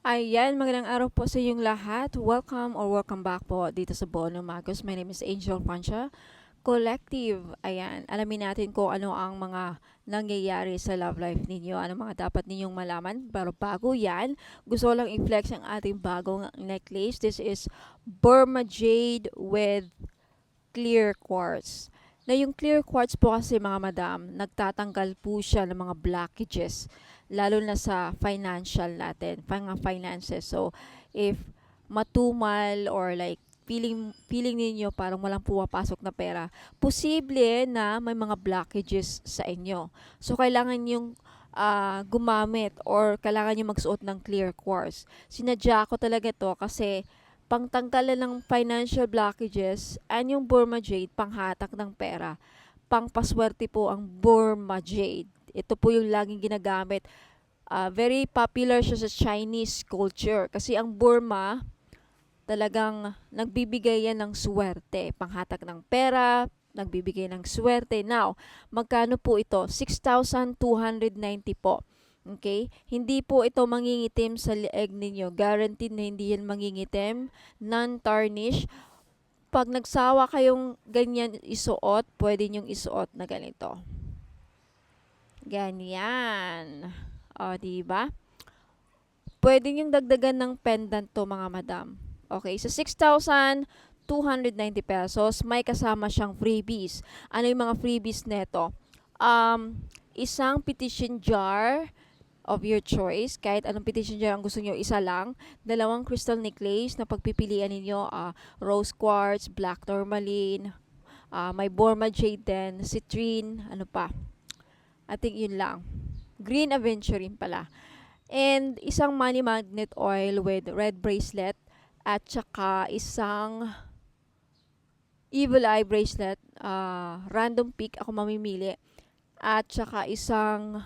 Ayan, magandang araw po sa inyong lahat. Welcome or welcome back po dito sa Bono Magos. My name is Angel Francia, Collective. Ayan, alamin natin kung ano ang mga nangyayari sa love life ninyo. Ano mga dapat ninyong malaman. Pero bago yan, gusto ko lang i-flex ang ating bagong necklace. This is Burma Jade with clear quartz. Na yung clear quartz po kasi mga madam, nagtatanggal po siya ng mga blockages, lalo na sa financial natin, mga finances. So, if matumal or like feeling ninyo parang walang pumapasok na pera, posible na may mga blockages sa inyo. So, kailangan yung gumamit or kailangan yung magsuot ng clear quartz. Sinadya ko talaga to kasi pangtanggalan ng financial blockages, and yung Burma Jade, panghatak ng pera. Pangpaswerte po ang Burma Jade. Ito po yung laging ginagamit. Very popular siya sa Chinese culture. Kasi ang Burma, talagang nagbibigay yan ng swerte. Panghatak ng pera, nagbibigay ng swerte. Now, magkano po ito? 6,290 po. Okay? Hindi po ito mangingitim sa leeg ninyo. Guaranteed na hindi yan mangingitim. Non-tarnish. Pag nagsawa kayong ganyan isuot, pwede nyong isuot na ganito. Ganyan. O, diba? Pwede nyong dagdagan ng pendant to mga madam. Okay, sa 6,290 pesos, may kasama siyang freebies. Ano yung mga freebies neto? Isang petition jar of your choice. Kahit anong petition jar ang gusto nyo, isa lang. Dalawang crystal necklace na pagpipilian ninyo, rose quartz, black tourmaline, may Burma jade din, citrine, ano pa. I think yun lang. Green aventurine pala. And isang money magnet oil with red bracelet at saka isang evil eye bracelet, random pick ako mamimili, at saka isang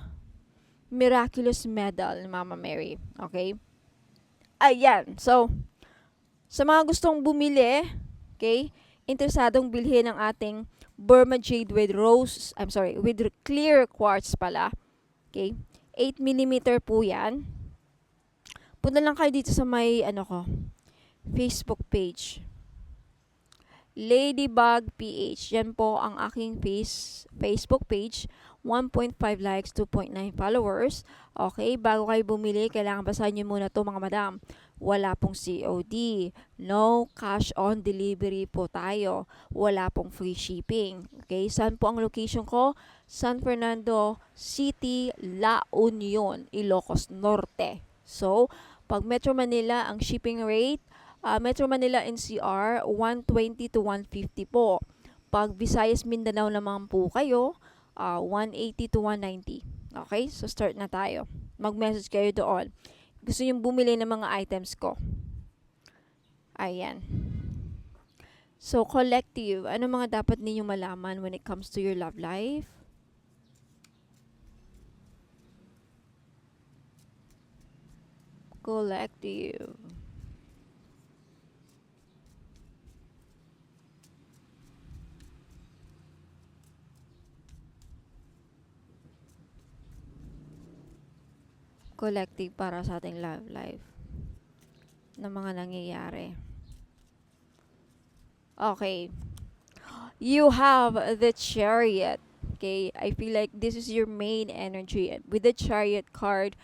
miraculous medal ni Mama Mary. Okay? Ayan. So, sa mga gustong bumili, okay, interesadong bilhin ang ating Burma Jade with with clear quartz pala. Okay? 8 mm po yan. Punta lang kayo dito sa may, Facebook page. Ladybug PH. Yan po ang aking Facebook page. 1.5 likes, 2.9 followers. Okay, bago kayo bumili, kailangan basahin nyo muna to mga madam. Wala pong COD. No cash on delivery po tayo. Wala pong free shipping. Okay, saan po ang location ko? San Fernando City, La Union, Ilocos Norte. So, pag Metro Manila, ang shipping rate, Metro Manila NCR, 120 to 150 po. Pag Visayas Mindanao naman po kayo, 180 to 190. Okay? So, start na tayo. Mag-message kayo doon. Gusto nyo bumili ng mga items ko. Ayan. So, collective. Ano mga dapat ninyo malaman when it comes to your love life? Collective. Collective para sa ating love life na mga nangyayari. Okay. You have the Chariot. Okay, I feel like this is your main energy. With the Chariot card,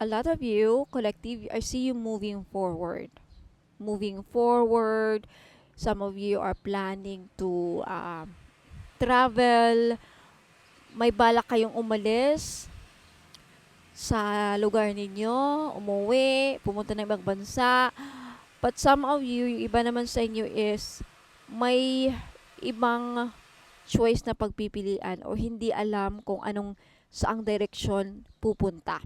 a lot of you, collective, I see you moving forward. Moving forward. Some of you are planning to travel. May balak kayong umalis sa lugar ninyo, umuwi, pumunta ng ibang bansa. But some of you, yung iba naman sa inyo is may ibang choice na pagpipilian o hindi alam kung anong saang direksyon pupunta.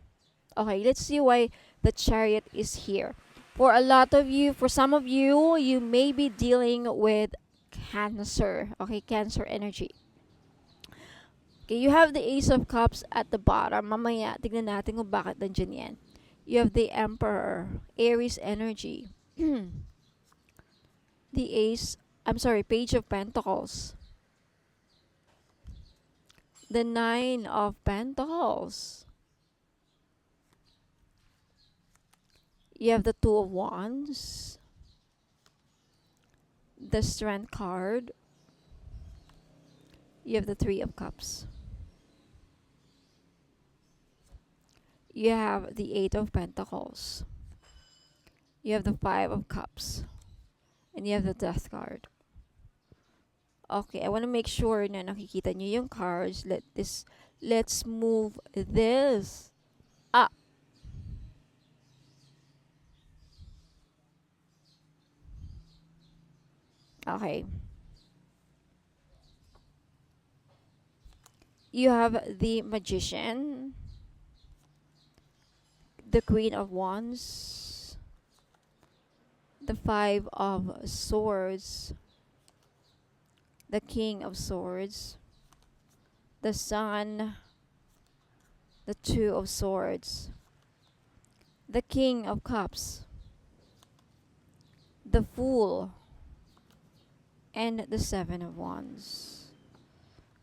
Okay, let's see why the Chariot is here. For a lot of you, for some of you, you may be dealing with Cancer. Okay, Cancer energy. Okay, you have the Ace of Cups at the bottom. Mamaya, tignan natin kung bakit nandiyan yan. You have the Emperor, Aries energy. Page of Pentacles. The Nine of Pentacles. You have the Two of Wands, the Strength card, you have the Three of Cups. You have the Eight of Pentacles. You have the Five of Cups. And you have the Death card. Okay, I want to make sure na nakikita nyo yung cards. Let's move this up. Okay. You have the Magician, the Queen of Wands, the Five of Swords, the King of Swords, the Sun, the Two of Swords, the King of Cups, the Fool, and the Seven of Wands.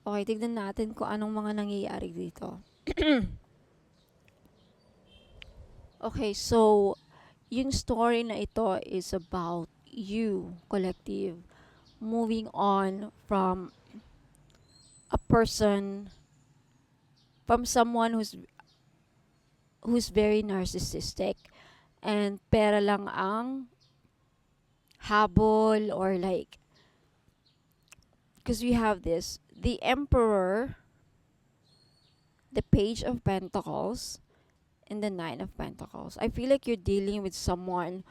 Okay, tignan natin kung anong mga nangyayari dito. Okay, so yung story na ito is about you, collective, moving on from a person, from someone who's very narcissistic and pera lang ang habol, or like, because we have this, the Emperor, the Page of Pentacles, and the Nine of Pentacles. I feel like you're dealing with someone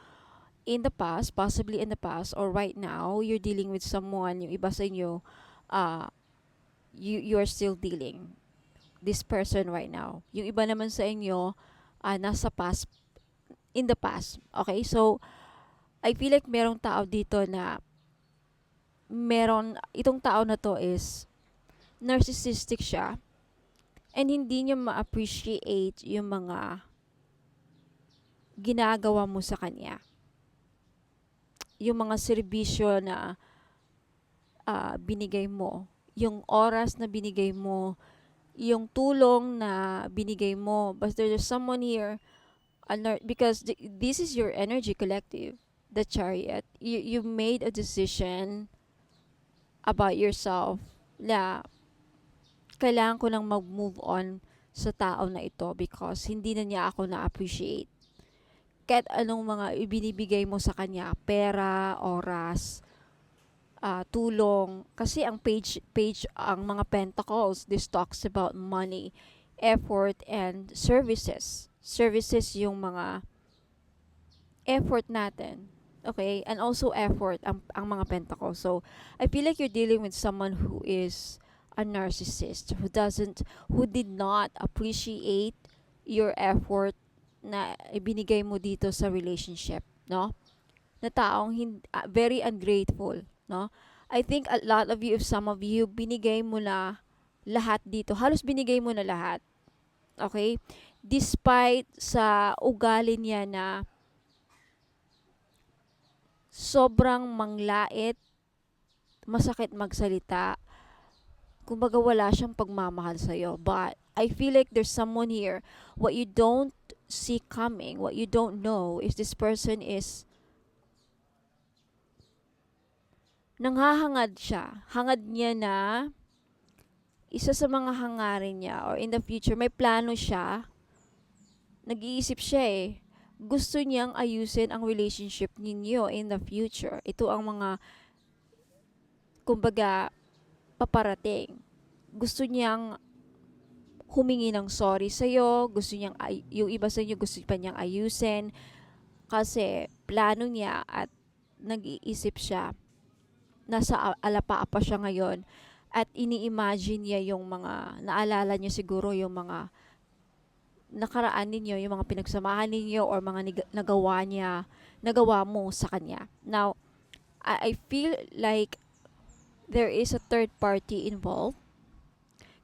in the past, possibly in the past, or right now, you're dealing with someone, yung iba sa inyo, you're still dealing this person right now. Yung iba naman sa inyo, nasa past, in the past. Okay, so, I feel like merong tao dito na, itong tao na to is, narcissistic siya, and hindi niya ma-appreciate yung mga ginagawa mo sa kanya. Yung mga serbisyo na binigay mo, yung oras na binigay mo, yung tulong na binigay mo. But there's someone here, because this is your energy collective, the Chariot. You made a decision about yourself na kailangan ko nang mag-move on sa tao na ito because hindi na niya ako na-appreciate. Kahit anong mga ibinibigay mo sa kanya, pera, oras, tulong. Kasi ang page, ang mga pentacles, this talks about money, effort, and services. Services yung mga effort natin. Okay? And also effort, ang mga pentacles. So, I feel like you're dealing with someone who is a narcissist, who did not appreciate your effort na ibinigay mo dito sa relationship, no? Na taong very ungrateful, no? I think a lot of you, if some of you, binigay mo na lahat dito. Halos binigay mo na lahat. Okay? Despite sa ugali niya na sobrang manglait, masakit magsalita, kumbaga wala siyang pagmamahal sa'yo. But I feel like there's someone here, what you don't see coming, what you don't know is this person is nanghahangad siya. Hangad niya na isa sa mga hangarin niya, or in the future, may plano siya. Nag-iisip siya eh. Gusto niyang ayusin ang relationship ninyo in the future. Ito ang mga, kumbaga, paparating. Gusto niyang humingi ng sorry sa'yo. Gusto niyang, yung iba sa inyo, gusto pa niyang ayusin. Kasi plano niya at nag-iisip siya. Nasa alapaapa siya ngayon. At ini-imagine niya yung mga, naalala niya siguro yung mga nakaraan ninyo, yung mga pinagsamahan ninyo or mga nagawa mo sa kanya. Now, I feel like there is a third party involved.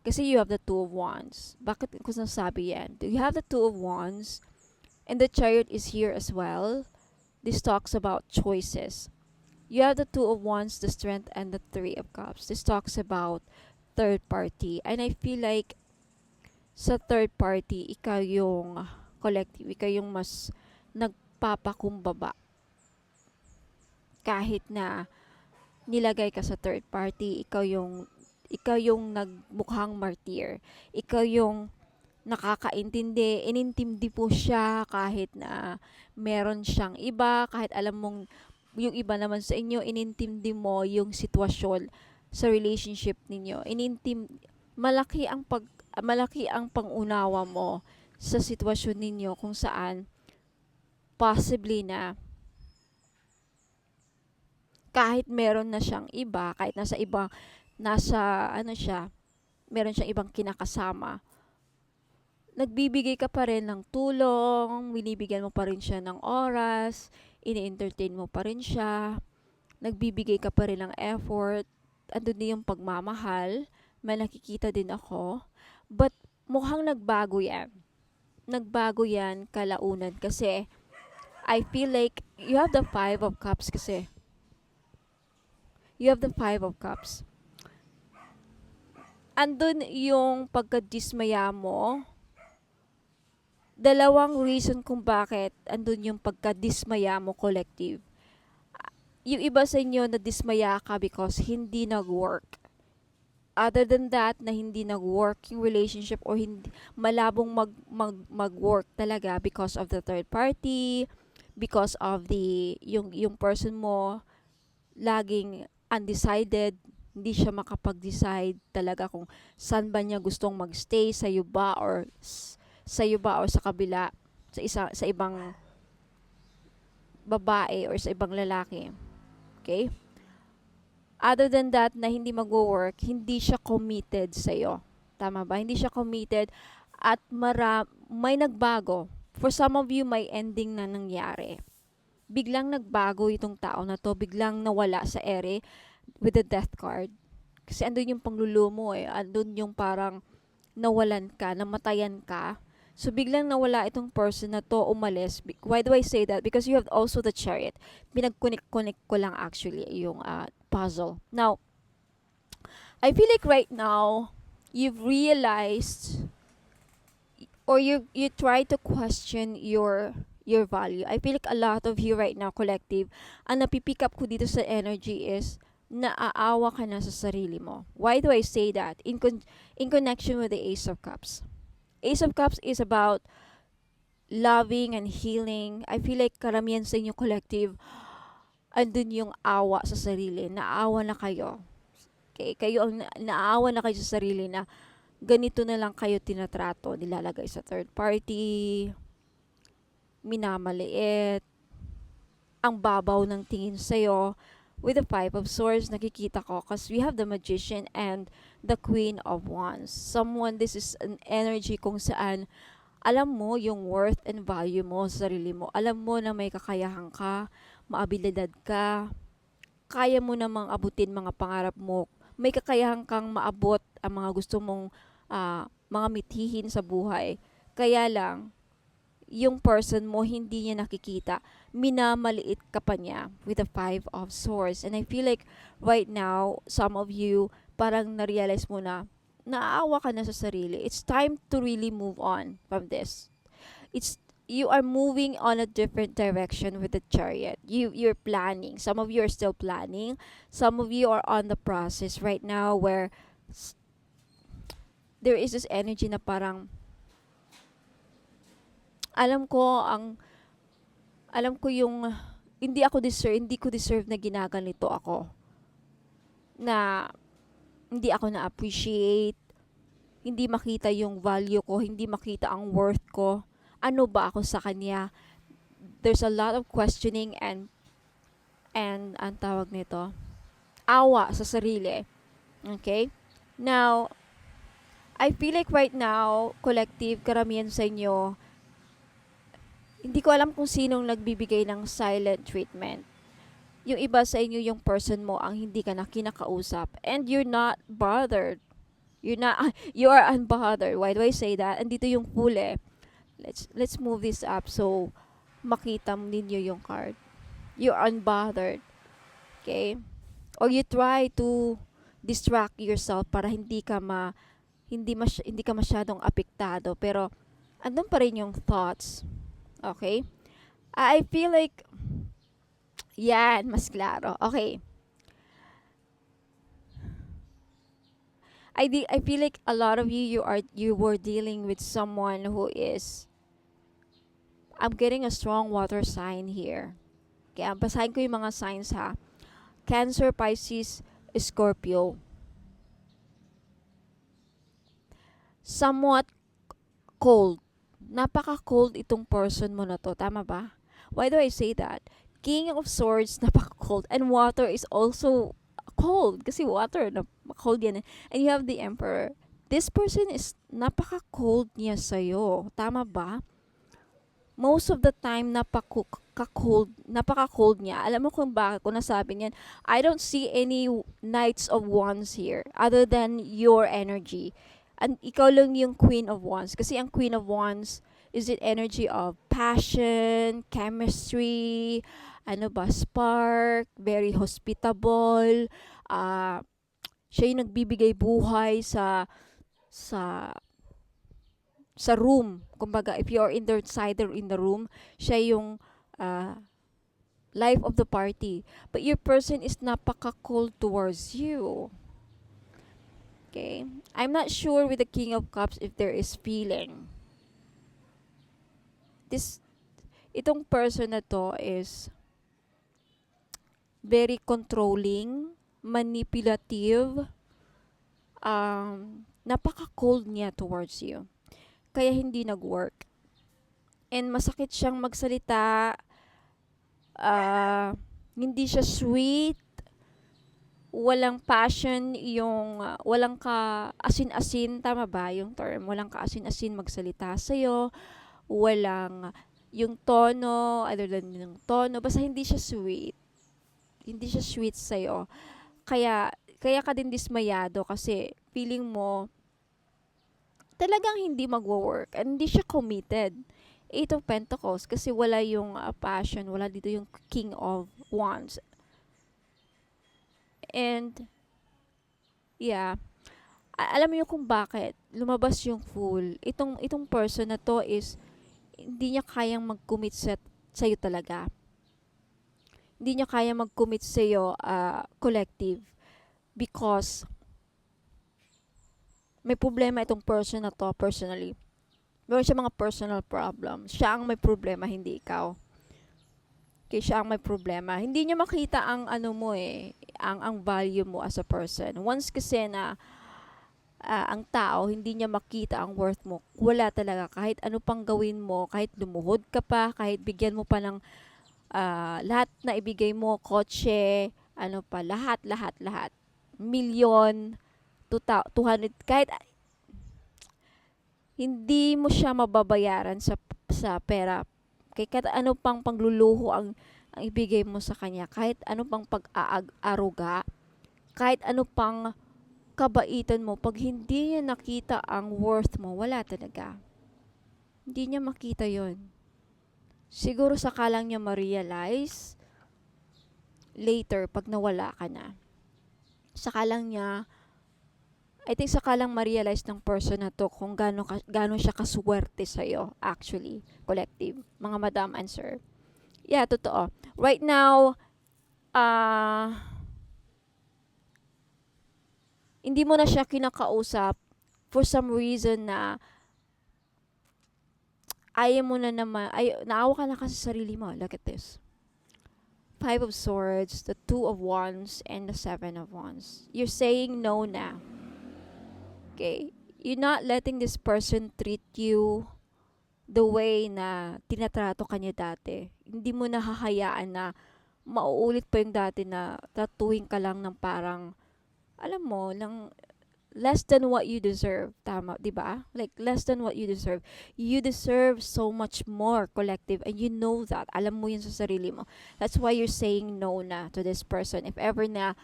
Kasi you have the Two of Wands. Bakit ko nasabi yan? You have the Two of Wands and the Chariot is here as well. This talks about choices. You have the Two of Wands, the Strength, and the Three of Cups. This talks about third party. And I feel like sa third party, ikaw yung collective. Ikaw yung mas napapakumbaba kahit na nilagay ka sa third party, ikaw yung nagmukhang martyr. Ikaw yung nakakaintindi, inintindi po siya kahit na meron siyang iba, kahit alam mong yung iba naman sa inyo, inintindi mo yung sitwasyon sa relationship ninyo. Malaki ang malaki ang pangunawa mo sa sitwasyon ninyo kung saan possibly na kahit meron na siyang iba, kahit nasa ano siya, meron siyang ibang kinakasama, nagbibigay ka pa rin ng tulong, binibigyan mo pa rin siya ng oras, ini-entertain mo pa rin siya, nagbibigay ka pa rin ng effort, andun din yung pagmamahal, may nakikita din ako, but mukhang nagbago yan. Nagbago yan kalaunan kasi I feel like you have the Five of Cups kasi. You have the Five of Cups. Andun yung pagkadismaya mo. Dalawang reason kung bakit andun yung pagkadismaya mo, collective. Yung iba sa inyo na dismaya ka because hindi nag-work. Other than that, na hindi nag-work yung relationship or hindi malabong mag-work talaga because of the third party, because of yung person mo laging undecided, hindi siya makapag-decide talaga kung saan ba niya gustong magstay, sa iyo ba or sa kabila, sa ibang babae or sa ibang lalaki. Okay? Other than that, na hindi mag-work, hindi siya committed sa iyo. Tama ba? Hindi siya committed at may nagbago. For some of you, may ending na nangyari. Biglang nagbago itong tao na to, biglang nawala sa ere with the death card. Kasi andun yung panglulumo andun yung parang nawalan ka, namatayan ka. So biglang nawala itong person na to, umalis. Why do I say that? Because you have also the Chariot. Pinag-connect ko lang actually yung puzzle. Now, I feel like right now, you've realized or you try to question your value. I feel like a lot of you right now, collective, ang napipick up ko dito sa energy is naaawa ka na sa sarili mo. Why do I say that? In connection with the Ace of Cups. Ace of Cups is about loving and healing. I feel like karamihan sa inyo, collective, andun yung awa sa sarili. Naawa na kayo. Okay? Kayo ang naawa na kayo sa sarili na ganito na lang kayo tinatrato. Nilalagay sa third party, minamaliit, ang babaw ng tingin sa'yo. With the Five of Swords, nakikita ko, because we have the Magician and the Queen of Wands. This is an energy kung saan alam mo yung worth and value mo sa sarili mo. Alam mo na may kakayahan ka, maabilidad ka, kaya mo namang abutin mga pangarap mo. May kakayahan kang maabot ang mga gusto mong mga mithihin sa buhay. Kaya lang, yung person mo hindi niya nakikita, minamaliit ka pa niya with the Five of Swords. And I feel like right now, some of you parang na-realize mo na naaawa ka na sa sarili. It's time to really move on from this. You are moving on a different direction with the Chariot. You're planning. Some of you are still planning. Some of you are on the process right now where there is this energy na parang alam ko yung hindi ko deserve na ginaganito ako. Na hindi ako na-appreciate, hindi makita yung value ko, hindi makita ang worth ko. Ano ba ako sa kanya? There's a lot of questioning and ang tawag nito, awa sa sarili. Okay? Now, I feel like right now, collective, karamihan sa inyo, hindi ko alam kung sinong nagbibigay ng silent treatment. Yung iba sa inyo, yung person mo ang hindi ka na kinakausap. And you're not bothered. You are unbothered. Why do I say that? Andito yung Fool eh. Let's move this up so makita ninyo yung card. You're unbothered. Okay? Or you try to distract yourself para hindi ka masyadong apektado. Pero andun pa rin yung thoughts. Okay? I feel like, yan, mas klaro. Okay. I feel like a lot of you were dealing with someone who is, I'm getting a strong water sign here. Kaya basahin ko yung mga signs ha. Cancer, Pisces, Scorpio. Somewhat cold. Napaka-cold itong person mo na to. Tama ba? Why do I say that? King of Swords, napaka-cold. And water is also cold. Kasi water, cold yan. And you have the Emperor. This person is napaka-cold niya sa'yo. Tama ba? Most of the time, napaka-cold niya. Alam mo kung bakit ko nasabi niyan? I don't see any Knights of Wands here other than your energy. And ikaw lang yung Queen of Wands. Kasi ang Queen of Wands is it energy of passion, chemistry, ano ba, spark, very hospitable, uh, siya yung nagbibigay buhay sa room. Kumbaga, if you're in the outsider in the room, siya yung uh, life of the party. But your person is napaka-cold towards you. Okay? I'm not sure with the King of Cups if there is feeling. Itong person na to is very controlling, manipulative, napaka-cold niya towards you. Kaya hindi nag-work. And masakit siyang magsalita, hindi siya sweet, walang passion, walang ka asin-asin, tama ba yung term? Walang ka asin-asin magsalita sa'yo, walang yung tono, other than yung tono, basta hindi siya sweet. Hindi siya sweet sa'yo. Kaya ka din dismayado kasi feeling mo talagang hindi magwo-work and hindi siya committed. Eight of Pentacles kasi wala yung passion, wala dito yung King of Wands. And yeah, alam mo yung kung bakit lumabas yung Fool. Itong person na to is hindi niya kayang mag-commit sa'yo talaga. Hindi niya kaya mag-commit sa'yo collective because may problema itong person na to personally. Meron siya mga personal problems. Siya ang may problema, hindi ikaw. Okay, siya ang may problema. Hindi niya makita ang ano mo ang value mo as a person. Once kasi na ang tao, hindi niya makita ang worth mo. Wala talaga. Kahit ano pang gawin mo, kahit lumuhod ka pa, kahit bigyan mo pa ng lahat na ibigay mo, kotse, ano pa, lahat. Milyon, 200, kahit hindi mo siya mababayaran sa pera. Kahit ano pang pangluluho ang ibigay mo sa kanya, kahit ano pang pag-aaruga, kahit ano pang kabaitan mo, pag hindi niya nakita ang worth mo, wala talaga. Hindi niya makita yon. Siguro sakalang niya ma-realize later pag nawala ka na. Sakalang ma-realize ng person na to kung gaano siya kaswerte sa'yo, actually, collective, mga madam and sir. Yeah, totoo. Right now, hindi mo na siya kinakausap for some reason na ayaw mo na naman, naawa ka na kasi sa sarili mo. Look at this. Five of Swords, the Two of Wands, and the Seven of Wands. You're saying no na. Okay? You're not letting this person treat you the way na tinatrato ka niya dati. Hindi mo nahahayaan na mauulit pa yung dati na tatuhin ka lang ng parang, alam mo, ng less than what you deserve. Tama, di ba? Like, less than what you deserve. You deserve so much more, collective, and you know that. Alam mo yun sa sarili mo. That's why you're saying no na to this person. If ever na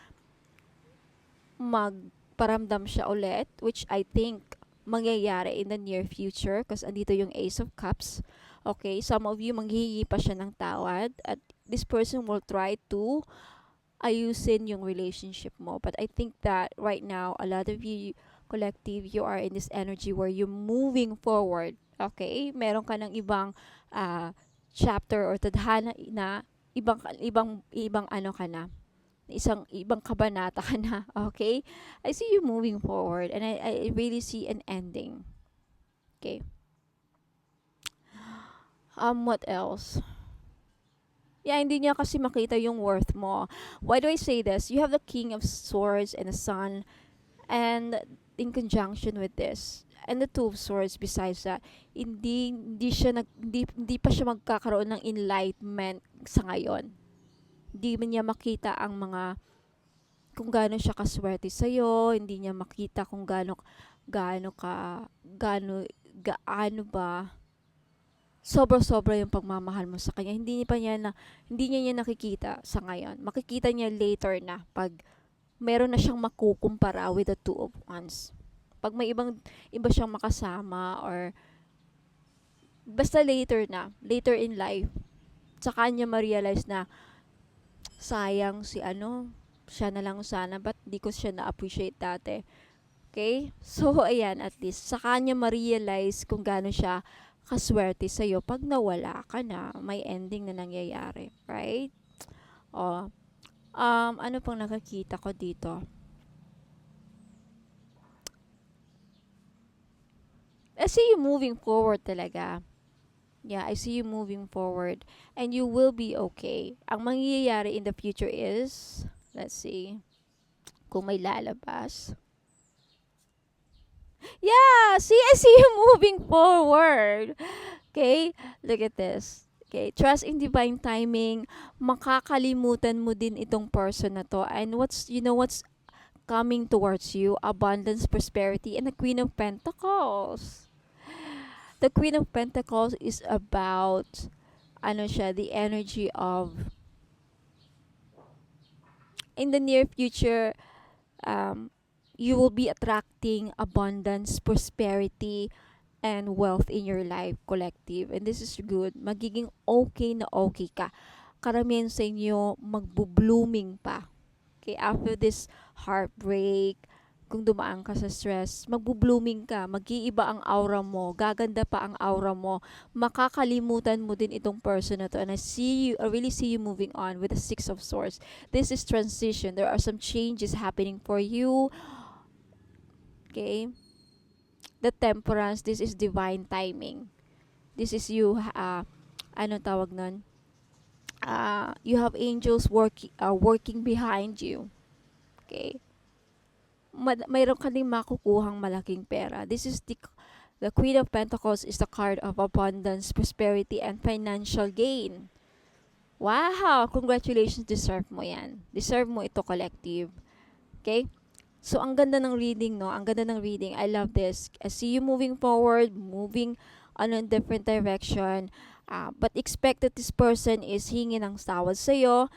magparamdam siya ulit, which I think mangyayari in the near future kasi andito yung Ace of Cups. Okay, some of you manghihingi pa siya ng tawad at this person will try to ayusin yung relationship mo. But I think that right now, a lot of you, collective, you are in this energy where you're moving forward. Okay? Meron ka ng ibang chapter or tadhana na ibang ibang ibang ano ka na, isang ibang kabanata ka na, okay? I see you moving forward and I really see an ending. Okay. What else? Yeah, hindi niya kasi makita yung worth mo. Why do I say this? You have the King of Swords and the Sun, and in conjunction with this, and the Two of Swords besides that, hindi pa siya magkakaroon ng enlightenment sa ngayon. Hindi mo niya makita ang mga kung gaano siya kaswerte sa iyo, hindi niya makita kung gaano ka gaano ba sobra-sobra yung pagmamahal mo sa kanya. Hindi niya nakikita sa ngayon. Makikita niya later na pag meron na siyang makukumpara with the Two of Wands. Pag may iba siyang makasama or basta later in life, saka niya ma-realize na sayang si siya na lang sana, ba't di ko siya na-appreciate dati. Okay? So, ayan, at least, saka niya ma-realize kung gaano siya kaswerte sa'yo pag nawala ka na, may ending na nangyayari. Right? O, ano pang nakakita ko dito? I see you moving forward talaga. Yeah, I see you moving forward. And you will be okay. Ang mangyayari in the future is, let's see, kung may lalabas. Yeah, see, I see you moving forward. Okay, look at this. Okay, trust in divine timing. Makakalimutan mo din itong person na to. And what's coming towards you? Abundance, prosperity, and the Queen of Pentacles. The Queen of Pentacles is about, the energy of, in the near future, um, you will be attracting abundance, prosperity, and wealth in your life, collective. And this is good. Magiging okay na okay ka. Karamihan sa inyo, magbo-blooming pa. Okay, after this heartbreak, kung dumaan ka sa stress, magbo-blooming ka, mag-iiba ang aura mo, gaganda pa ang aura mo, makakalimutan mo din itong person na to. And I really see you moving on with the Six of Swords. This is transition. There are some changes happening for you. Okay? The Temperance, this is divine timing. This is you, ano tawag nun? You have angels working behind you. Okay? Mayroon ka ding makukuhang malaking pera. This is the Queen of Pentacles is the card of abundance, prosperity, and financial gain. Wow! Congratulations, deserve mo yan. Deserve mo ito, collective. Okay? So, ang ganda ng reading, no? Ang ganda ng reading. I love this. I see you moving forward, moving on a different direction. But expect that this person is hingi ng tawad sa'yo.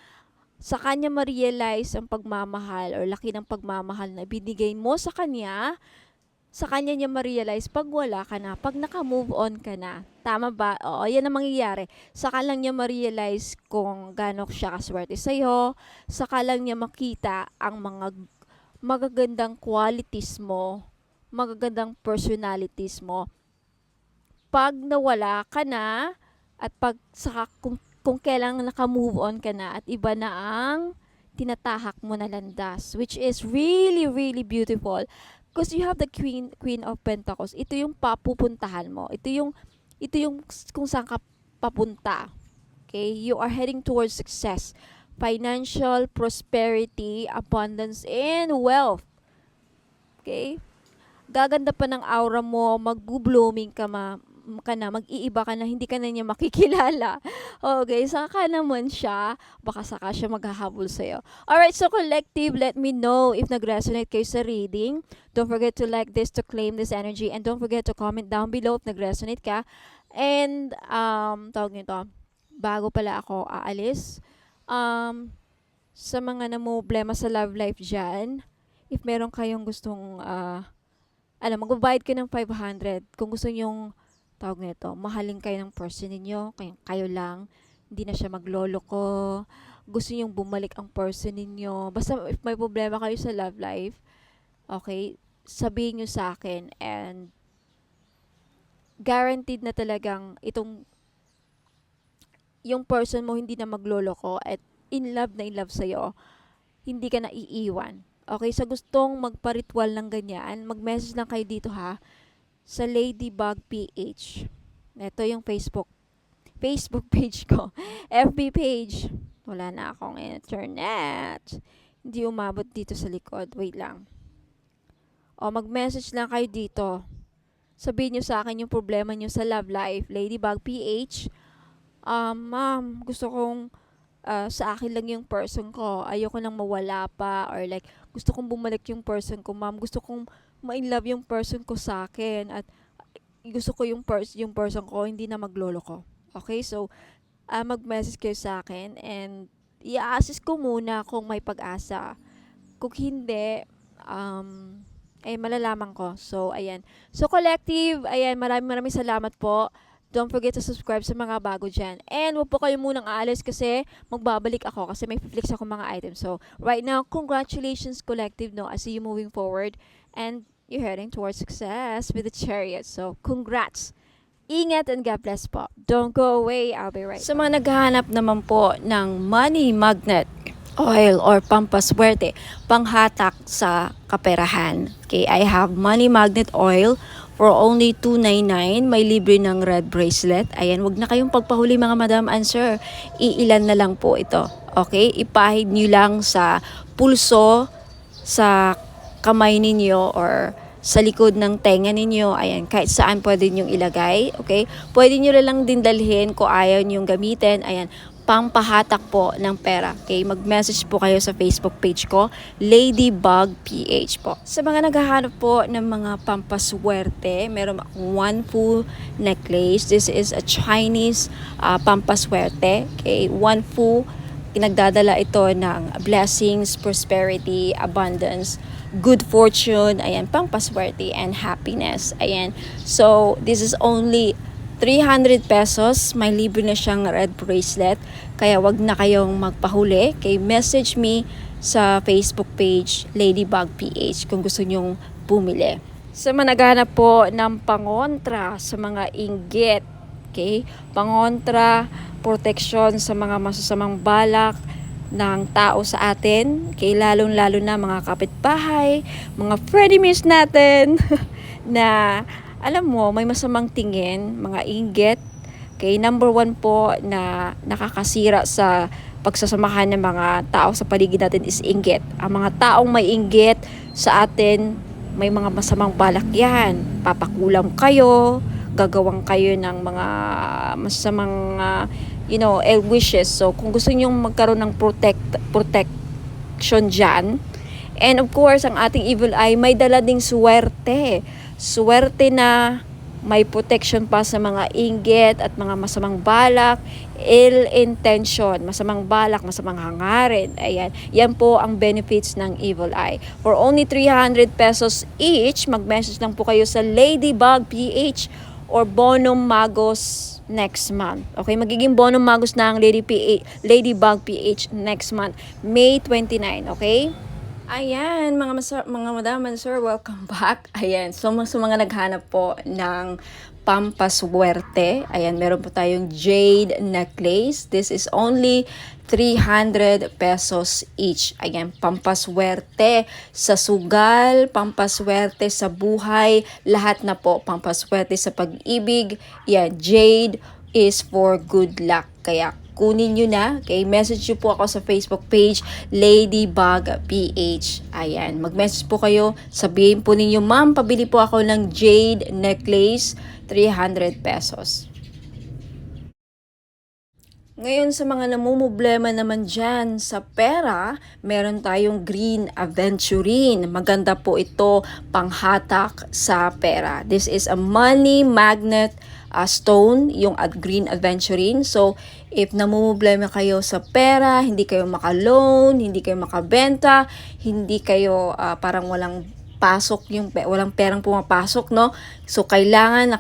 Sa kanya ma-realize ang pagmamahal or laki ng pagmamahal na binigay mo sa kanya niya ma-realize pag wala ka na, pag naka-move on ka na. Tama ba? Oo, yan ang mangyayari. Saka lang niya ma-realize kung gaano siya kaswerte sa'yo. Saka lang niya makita ang mga magagandang qualities mo, magagandang personalities mo. Pag nawala ka na, at kung kailang naka-move on ka na, at iba na ang tinatahak mo na landas, which is really, really beautiful. Because you have the Queen of Pentacles. Ito yung papupuntahan mo. Ito yung kung saan ka papunta. Okay? You are heading towards success, financial, prosperity, abundance, and wealth. Okay? Gaganda pa ng aura mo, mag-blooming ka mag-iiba ka na, hindi ka na niya makikilala. Okay, saka naman siya, baka saka siya maghahabol sa'yo. Alright, so collective, let me know if nag-resonate kayo sa reading. Don't forget to like this to claim this energy, and don't forget to comment down below if nag-resonate ka. And, tawag nito, bago pala ako aalis, sa mga namumblema sa love life dyan, if meron kayong gustong, magbabayad kayo ng 500, kung gusto nyong, tawag nito, mahalin kayo ng person ninyo, kayo lang, hindi na siya magloloko, gusto nyong bumalik ang person ninyo, basta if may problema kayo sa love life, okay, sabihin nyo sa akin, and guaranteed na talagang yung person mo hindi na magloloko at in love sa'yo, hindi ka na iiwan. Okay, sa gustong magpa-ritual ng ganyan, mag-message lang kayo dito ha, sa Ladybug PH. Ito yung Facebook page ko. FB page. Wala na akong internet. Hindi umabot dito sa likod. Wait lang. O, mag-message lang kayo dito. Sabihin nyo sa akin yung problema nyo sa love life. Ladybug PH. Ma'am, gusto kong sa akin lang yung person ko. Ayoko nang mawala pa. Or like, gusto kong bumalik yung person ko. Ma'am, gusto kong ma-inlove yung person ko sa akin. At gusto ko yung person ko, hindi na maglolo ko. Okay, so, mag-message kayo sa akin. And, i-assist ko muna kung may pag-asa. Kung hindi, malalaman ko. So, ayan. So, collective, ayan, maraming salamat po. Don't forget to subscribe sa mga bago dyan. And huwag po kayo munang aalis kasi magbabalik ako kasi may flex ako mga items. So, right now, congratulations collective, no? I see you moving forward and you're heading towards success with the chariot. So, congrats! Ingat and God bless po. Don't go away. I'll be right back. Sa mga naghahanap naman po ng money magnet oil or pampaswerte, panghatak sa kaperahan. Okay, I have money magnet oil for only $2.99. May libre ng red bracelet. Ayan, wag na kayong pagpahuli mga madam and sir. Iilan na lang po ito. Okay, ipahid nyo lang sa pulso, sa kamay ninyo or sa likod ng tenga ninyo. Ayan, kahit saan pwede nyo ilagay. Okay, pwede nyo lang din dalhin kung ayaw nyo gamitin. Ayan, pampahatak po ng pera. Okay, mag-message po kayo sa Facebook page ko, Ladybug PH po. Sa mga naghahanap po ng mga pampaswerte, meron akong one full necklace. This is a Chinese pampaswerte. Okay, one full, nagdadala ito ng blessings, prosperity, abundance, good fortune, ayan, pampaswerte and happiness. Ayan. So, this is only 300 pesos, may libre na siyang red bracelet. Kaya wag na kayong magpahuli. Okay, message me sa Facebook page, Ladybug PH, kung gusto nyong bumili. Sa mga naghahanap po ng pangontra sa mga inggit, okay, pangontra, protection sa mga masasamang balak ng tao sa atin, okay, lalong-lalo na mga kapitbahay, mga frenemies natin, na alam mo, may masamang tingin, mga inggit. Okay, number 1 po na nakakasira sa pagsasamahan ng mga tao sa paligid natin is inggit. Ang mga taong may inggit sa atin, may mga masamang balak yan. Papakulam kayo, gagawang kayo ng mga masamang, ill wishes. So, kung gusto nyong magkaroon ng protection dyan, and of course, ang ating evil eye, may dala ding swerte. Swerte na may protection pa sa mga inggit at mga masamang balak, ill intention, masamang balak, masamang hangarin. Ayan, yan po ang benefits ng evil eye. For only 300 pesos each, mag-message lang po kayo sa Ladybug PH or Bonum Magos next month. Okay, magiging Bonum Magos na ang Ladybug PH next month, May 29, okay? Ayan, mga madam and sir, welcome back. Ayan, so sa mga naghanap po ng pampaswerte, ayan, meron po tayong jade necklace. This is only 300 pesos each. Ayan, pampaswerte sa sugal, pampaswerte sa buhay, lahat na po, pampaswerte sa pag-ibig. Yan, jade is for good luck. Kaya kunin nyo na. Okay, message nyo po ako sa Facebook page, Ladybug PH. Ayan, mag-message po kayo. Sabihin po ninyo, ma'am, pabili po ako ng jade necklace, 300 pesos. Ngayon sa mga namumblema naman dyan sa pera, meron tayong green aventurine. Maganda po ito panghatak sa pera. This is a money magnet stone, yung green aventurine. So, if namumblema kayo sa pera, hindi kayo maka-loan, hindi kayo makabenta, hindi kayo parang walang pasok, walang perang pumapasok, no? So, kailangan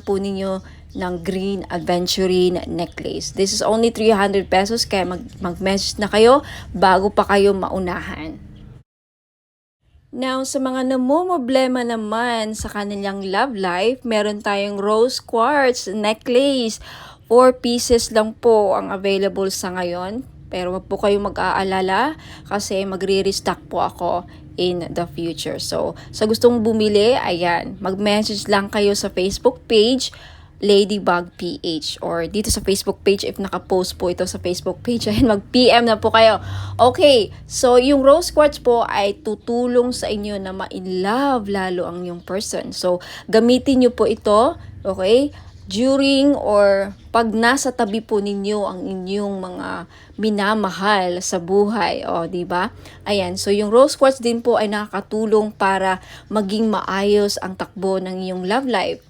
po ninyo ng green aventurine necklace. This is only 300 pesos, kaya mag-message na kayo bago pa kayo maunahan. Now, sa mga namumblema naman sa kanilang love life, meron tayong rose quartz necklace 4 pieces lang po ang available sa ngayon. Pero wag po kayong mag-aalala kasi magre-restock po ako in the future. So, sa gustong bumili, ayan, mag-message lang kayo sa Facebook page Ladybug PH or dito sa Facebook page if naka-post po ito sa Facebook page. Ayan, mag-PM na po kayo. Okay, so yung rose quartz po ay tutulong sa inyo na ma-in love lalo ang yung person. So, gamitin nyo po ito, okay, during or pag nasa tabi po ninyo ang inyong mga minamahal sa buhay, o di ba? Ayan, so yung rose quartz din po ay nakakatulong para maging maayos ang takbo ng iyong love life.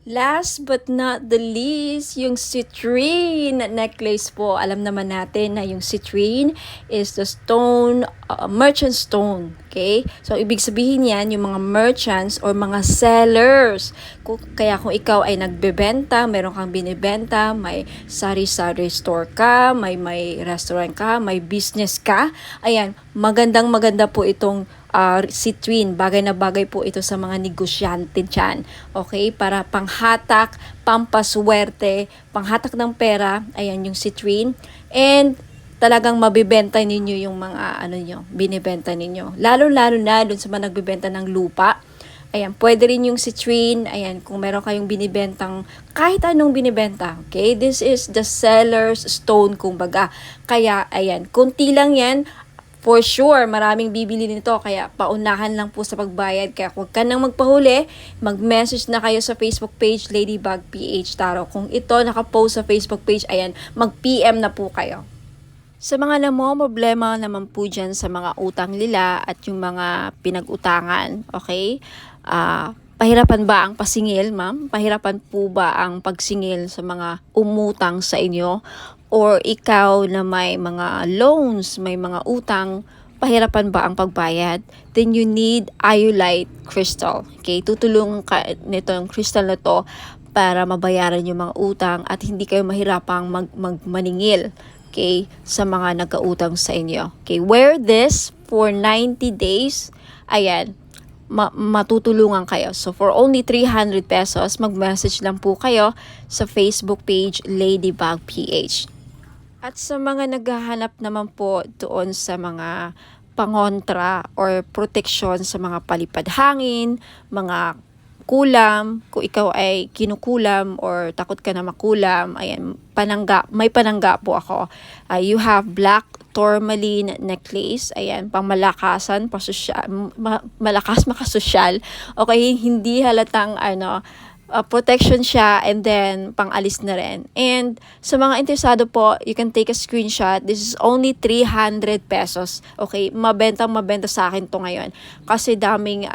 Last but not the least, yung citrine necklace po. Alam naman natin na yung citrine is the stone, merchant stone. Okay? So, ibig sabihin yan, yung mga merchants or mga sellers. Kaya kung ikaw ay nagbebenta, meron kang binibenta, may sari-sari store ka, may restaurant ka, may business ka, ayan, maganda po itong citrine. Bagay na bagay po ito sa mga negosyante dyan. Okay? Para panghatak, pampaswerte, panghatak ng pera, ayan yung citrine. And talagang mabibenta ninyo yung mga binibenta ninyo. Lalo-lalo na dun sa mga nagbibenta ng lupa. Ayan, pwede rin yung citrine. Ayan, kung meron kayong binibentang kahit anong binibenta. Okay? This is the seller's stone, kumbaga. Kaya, ayan, kunti lang yan. For sure, maraming bibili nito, kaya paunahan lang po sa pagbayad. Kaya huwag ka nang magpahuli, mag-message na kayo sa Facebook page Ladybug PH Tarot. Kung ito nakapost sa Facebook page, ayan, mag-PM na po kayo. Sa mga problema naman po dyan sa mga utang nila at yung mga pinag-utangan, okay? Pahirapan ba ang pasingil, ma'am? Pahirapan po ba ang pagsingil sa mga umutang sa inyo? Or ikaw na may mga loans, may mga utang, pahirapan ba ang pagbayad? Then you need iolite crystal. Okay? Tutulungan ka nito yung crystal na to para mabayaran yung mga utang at hindi kayo mahirapang maningil. Okay? Sa mga nagkautang sa inyo. Okay? Wear this for 90 days. Ayan. Matutulungan kayo. So, for only 300 pesos, mag-message lang po kayo sa Facebook page Ladybug PH. At sa mga naghahanap naman po doon sa mga pangontra or protection sa mga palipad hangin, mga kulam, kung ikaw ay kinukulam or takot ka na makulam, ayan, may panangga po ako. You have black tourmaline necklace, ayan, pangmalakasan, malakas makasosyal. Okay, hindi halatang protection siya and then pang-alis na rin. And sa mga interesado po, you can take a screenshot. This is only 300 pesos. Okay, mabenta sa akin to ngayon. Kasi daming,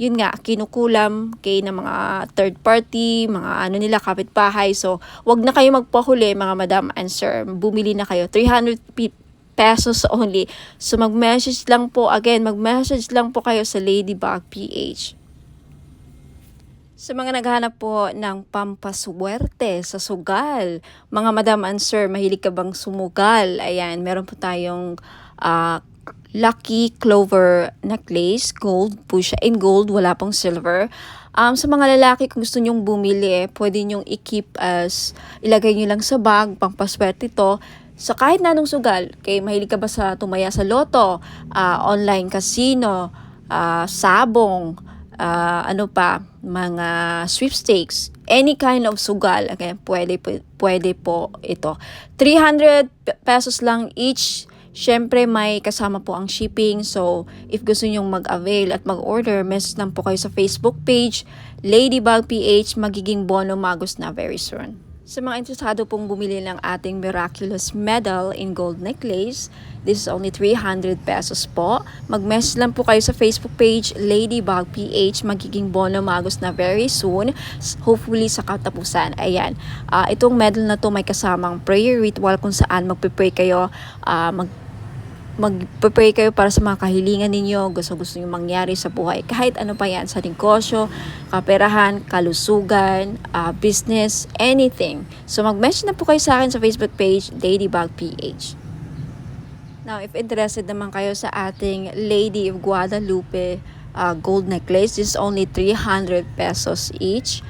yun nga, kinukulam kay na mga third party, mga nila, kapitbahay. So, wag na kayo magpahuli, mga madam and sir. Bumili na kayo. 300 pesos only. So, mag-message lang po kayo sa Ladybug PH. Sa mga naghahanap po ng pampaswerte sa sugal, mga madam and sir, mahilig ka bang sumugal? Ayan, meron po tayong lucky clover necklace, gold po siya, in gold, wala pong silver. Sa mga lalaki, kung gusto nyong bumili, pwede nyong i-keep ilagay nyo lang sa bag, pampaswerte ito. So kahit na anong sugal, kay mahilig ka ba sa tumaya sa loto, online casino, sabong, mga sweepstakes, any kind of sugal, okay, pwede po ito. 300 pesos lang each. Syempre may kasama po ang shipping. So if gusto nyong mag-avail at mag-order, message lang po kayo sa Facebook page Ladybug PH, magiging Bono Magus na very soon. Sa mga interesado pong bumili ng ating miraculous medal in gold necklace, this is only 300 pesos po. Mag-message lang po kayo sa Facebook page Ladybug PH, magiging Bono Magus na very soon, hopefully sa katapusan. Ayan, itong medal na to may kasamang prayer ritual kung saan magpe-pray kayo, magpe-pray kayo para sa mga kahilingan ninyo, gusto nyo mangyari sa buhay. Kahit ano pa yan, sa negosyo, kaperahan, kalusugan, business, anything. So mag-message na po kayo sa akin sa Facebook page, Ladybug PH. Now, if interested naman kayo sa ating Lady of Guadalupe gold necklace, this is only 300 pesos each.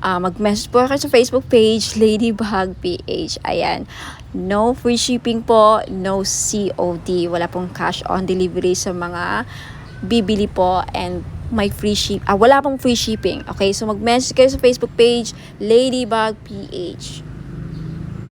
mag-message po kayo sa Facebook page, Ladybug PH. Ayan. No free shipping po, no COD. Wala pong cash on delivery sa mga bibili po, and wala pong free shipping. Okay, so mag-message kayo sa Facebook page, Ladybug PH.